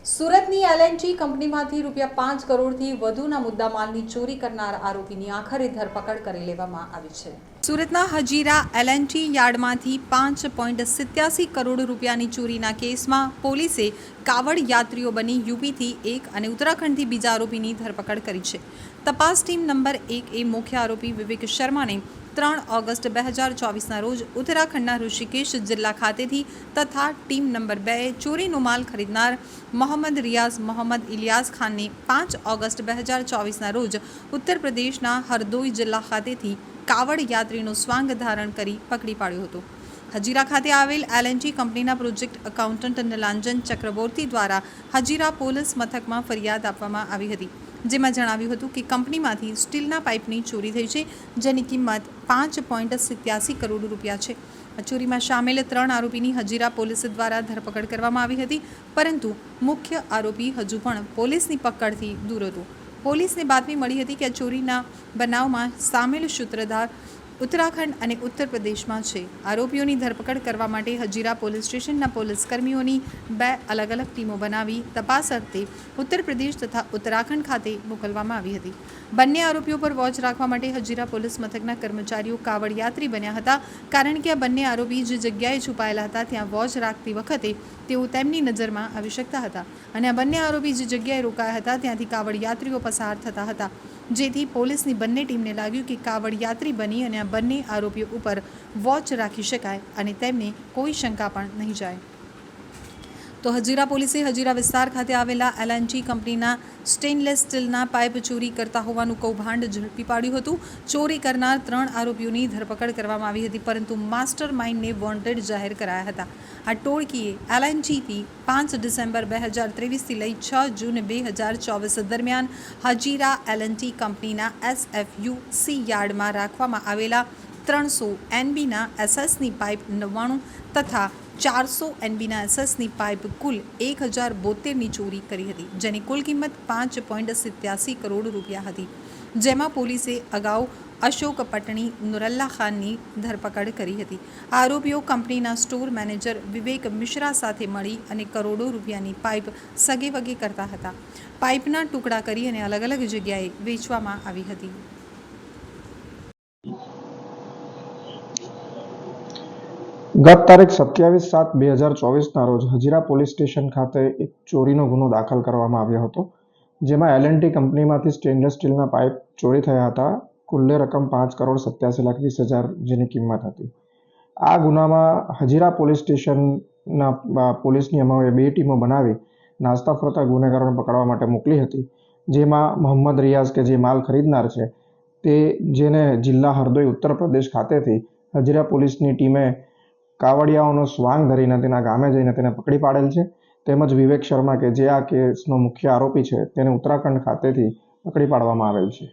સુરતની એલએનજી કંપનીમાંથી ₹5 કરોડથી વધુના મુદ્દામાલની ચોરી કરનાર આરોપીની આખરે ધરપકડ કરી લેવામાં આવી છે। સુરતના હજીરા એલએનજી યાર્ડમાંથી ₹5.87 કરોડ ચોરીના કેસમાં પોલીસે કાવડ યાત્રીઓ બની યુપીથી એક અને ઉત્તરાખંડથી બીજા આરોપીની ધરપકડ કરી છે। તપાસ ટીમ નંબર 1 એ મુખ્ય આરોપી વિવેક શર્માને 3 ઓગસ્ટ 2024ના રોજ ઉત્તરાખંડના ઋષિકેશ જિલ્લા ખાતેથી તથા ટીમ નંબર 2 ચોરીનો માલ ખરીદનાર મોહમ્મદ રિયાઝ મોહમ્મદ ઇલિયાસ ખાનને 5 ઓગસ્ટ 2024ના રોજ ઉત્તર પ્રદેશના હરદોઈ જિલ્લા ખાતેથી કાવડ યાત્રીનો સ્વાંગ ધારણ કરી પકડી પાડ્યો હતો। હજીરા ખાતે આવેલ એલએનજી કંપનીના પ્રોજેક્ટ એકાઉન્ટન્ટ નિલાંજન ચક્રવર્તી દ્વારા હજીરા પોલીસ મથકમાં ફરિયાદ આપવામાં આવી હતી, જેમાં જણાવ્યું હતું કે કંપનીમાંથી સ્ટીલના પાઇપની ચોરી થઈ છે, જેની કિંમત ₹5.87 કરોડ છે। આ ચોરીમાં સામેલ 3 આરોપીની હજીરા પોલીસ દ્વારા ધરપકડ કરવામાં આવી હતી, પરંતુ મુખ્ય આરોપી હજુ પણ પોલીસની પકડથી દૂર હતો। પોલીસને બાતમી મળી હતી કે આ ચોરીના બનાવમાં સામેલ સૂત્રધાર ઉત્તરાખંડ અને ઉત્તર પ્રદેશમાં છે। આરોપીઓની ધરપકડ કરવા માટે હજીરા પોલીસ સ્ટેશનના પોલીસ કર્મીઓની 2 અલગ અલગ ટીમો બનાવી તપાસ અર્થે ઉત્તર પ્રદેશ તથા ઉત્તરાખંડ ખાતે મોકલવામાં આવી હતી। બંને આરોપીઓ પર વોચ રાખવા માટે હજીરા પોલીસ મથકના કર્મચારીઓ કાવડ યાત્રી બન્યા હતા, કારણ કે આ બંને આરોપી જે જગ્યાએ છુપાયેલા હતા ત્યાં વોચ રાખતી વખતે તેઓ તેમની નજરમાં આવી શકતા હતા, અને આ બંને આરોપી જે જગ્યાએ રોકાયા હતા ત્યાંથી કાવડ યાત્રીઓ પસાર થતા હતા, જેથી પોલીસની બંને ટીમને લાગ્યું કે કાવડ યાત્રી બની અને આ બંને આરોપીઓ ઉપર વોચ રાખી શકાય અને તેમને કોઈ શંકા પણ નહીં જાય। તો હજીરા પોલીસે હજીરા વિસ્તાર ખાતે આવેલા એલએનજી કંપનીના સ્ટેનલેસ સ્ટીલના પાઇપ ચોરી કરતા હોવાનું કૌભાંડ ઝડપી પાડ્યું હતું। ચોરી કરનાર 3 આરોપીઓની ધરપકડ કરવામાં આવી હતી, પરંતુ માસ્ટર માઇન્ડને વોન્ટેડ જાહેર કરાયા હતા। આ ટોળકીએ એલએનજીથી 5 ડિસેમ્બર 2023થી લઈ 6 જૂન 2024 દરમિયાન હજીરા એલએનજી કંપનીના SFUC યાર્ડમાં રાખવામાં આવેલા 300 NBના એસએસની પાઇપ 99 તથા 400 NBના એસએસની પાઇપ કુલ 1072ની ચોરી કરી હતી, જેની કુલ કિંમત ₹5.87 કરોડ હતી, જેમાં પોલીસે અગાઉ અશોક પટણી નુરલ્લા ખાનની ધરપકડ કરી હતી। આરોપીઓ કંપનીના સ્ટોર મેનેજર વિવેક મિશ્રા સાથે મળી અને કરોડો રૂપિયાની પાઇપ સગેવગે કરતા હતા। પાઇપના ટુકડા કરી અને અલગ અલગ જગ્યાએ વેચવામાં આવી હતી। ગત તારીખ 27/7/2024ના રોજ હજીરા પોલીસ સ્ટેશન ખાતે એક ચોરીનો ગુનો દાખલ કરવામાં આવ્યો હતો, જેમાં એલએનટી કંપનીમાંથી સ્ટેનલેસ સ્ટીલના પાઇપ ચોરી થયા હતા। કુલ્લે રકમ ₹5,87,20,000 જેની કિંમત હતી। આ ગુનામાં હજીરા પોલીસ સ્ટેશનના પોલીસની અમારે 2 ટીમો બનાવી નાસ્તા ફરતા ગુનેગારોને પકડવા માટે મોકલી હતી, જેમાં મોહમ્મદ રિયાઝ કે જે માલ ખરીદનાર છે તે જેને જિલ્લા હરદોઈ ઉત્તર પ્રદેશ ખાતેથી હજીરા પોલીસની ટીમે કાવડિયાઓનો સ્વાંગ ધરીને તેના ગામે જઈને તેને પકડી પાડેલ છે, તેમજ વિવેક શર્મા કે જે આ કેસનો મુખ્ય આરોપી છે તેને ઉત્તરાખંડ ખાતેથી પકડી પાડવામાં આવેલ છે।